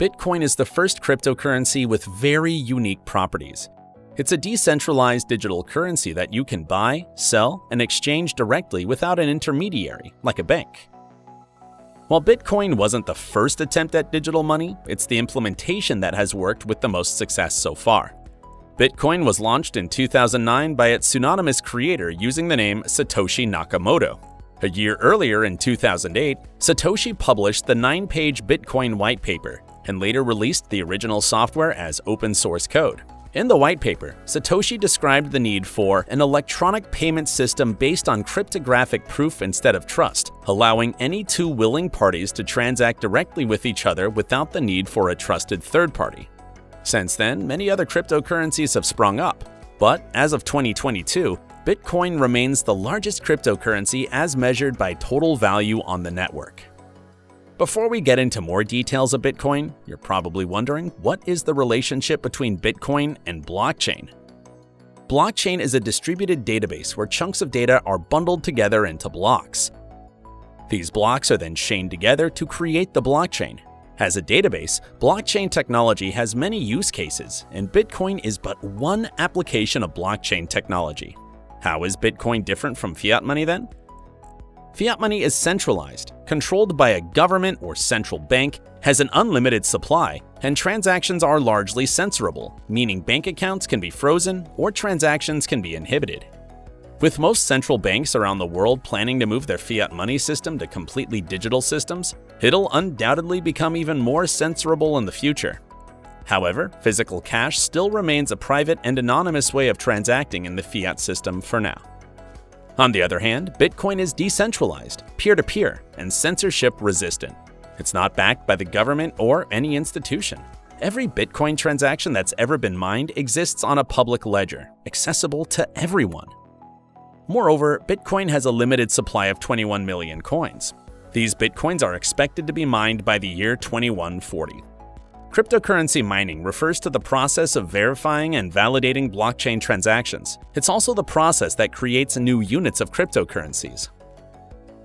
Bitcoin is the first cryptocurrency with very unique properties. It's a decentralized digital currency that you can buy, sell, and exchange directly without an intermediary, like a bank. While Bitcoin wasn't the first attempt at digital money, it's the implementation that has worked with the most success so far. Bitcoin was launched in 2009 by its pseudonymous creator using the name Satoshi Nakamoto. A year earlier, in 2008, Satoshi published the 9-page Bitcoin white paper and later released the original software as open source code. In the white paper, Satoshi described the need for an electronic payment system based on cryptographic proof instead of trust, allowing any two willing parties to transact directly with each other without the need for a trusted third party. Since then, many other cryptocurrencies have sprung up, but as of 2022, Bitcoin remains the largest cryptocurrency as measured by total value on the network. Before we get into more details of Bitcoin, you're probably wondering, what is the relationship between Bitcoin and blockchain? Blockchain is a distributed database where chunks of data are bundled together into blocks. These blocks are then chained together to create the blockchain. As a database, blockchain technology has many use cases, and Bitcoin is but one application of blockchain technology. How is Bitcoin different from fiat money then? Fiat money is centralized, controlled by a government or central bank, has an unlimited supply, and transactions are largely censorable, meaning bank accounts can be frozen or transactions can be inhibited. With most central banks around the world planning to move their fiat money system to completely digital systems, it'll undoubtedly become even more censorable in the future. However, physical cash still remains a private and anonymous way of transacting in the fiat system for now. On the other hand, Bitcoin is decentralized, peer-to-peer, and censorship-resistant. It's not backed by the government or any institution. Every Bitcoin transaction that's ever been mined exists on a public ledger, accessible to everyone. Moreover, Bitcoin has a limited supply of 21 million coins. These Bitcoins are expected to be mined by the year 2140. Cryptocurrency mining refers to the process of verifying and validating blockchain transactions. It's also the process that creates new units of cryptocurrencies.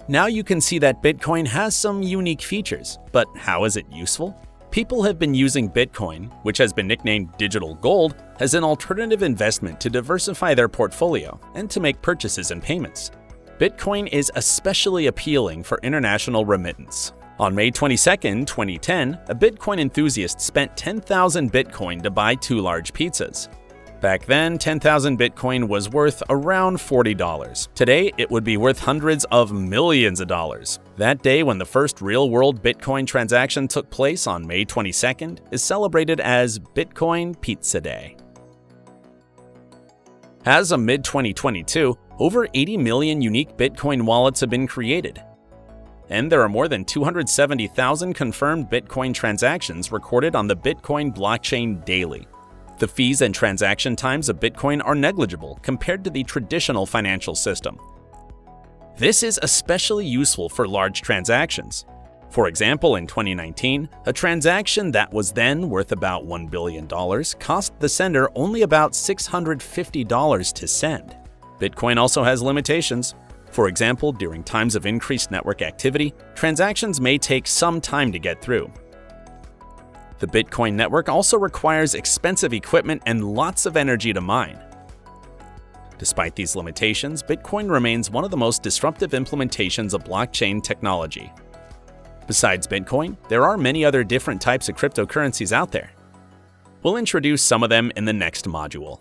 Now you can see that Bitcoin has some unique features, but how is it useful? People have been using Bitcoin, which has been nicknamed digital gold, as an alternative investment to diversify their portfolio and to make purchases and payments. Bitcoin is especially appealing for international remittance. On May 22, 2010, a Bitcoin enthusiast spent 10,000 Bitcoin to buy 2 large pizzas. Back then, 10,000 Bitcoin was worth around $40. Today, it would be worth hundreds of millions of dollars. That day, when the first real-world Bitcoin transaction took place on May 22nd, is celebrated as Bitcoin Pizza Day. As of mid-2022, over 80 million unique Bitcoin wallets have been created. And there are more than 270,000 confirmed Bitcoin transactions recorded on the Bitcoin blockchain daily. The fees and transaction times of Bitcoin are negligible compared to the traditional financial system. This is especially useful for large transactions. For example, in 2019, a transaction that was then worth about $1 billion cost the sender only about $650 to send. Bitcoin also has limitations. For example, during times of increased network activity, transactions may take some time to get through. The Bitcoin network also requires expensive equipment and lots of energy to mine. Despite these limitations, Bitcoin remains one of the most disruptive implementations of blockchain technology. Besides Bitcoin, there are many other different types of cryptocurrencies out there. We'll introduce some of them in the next module.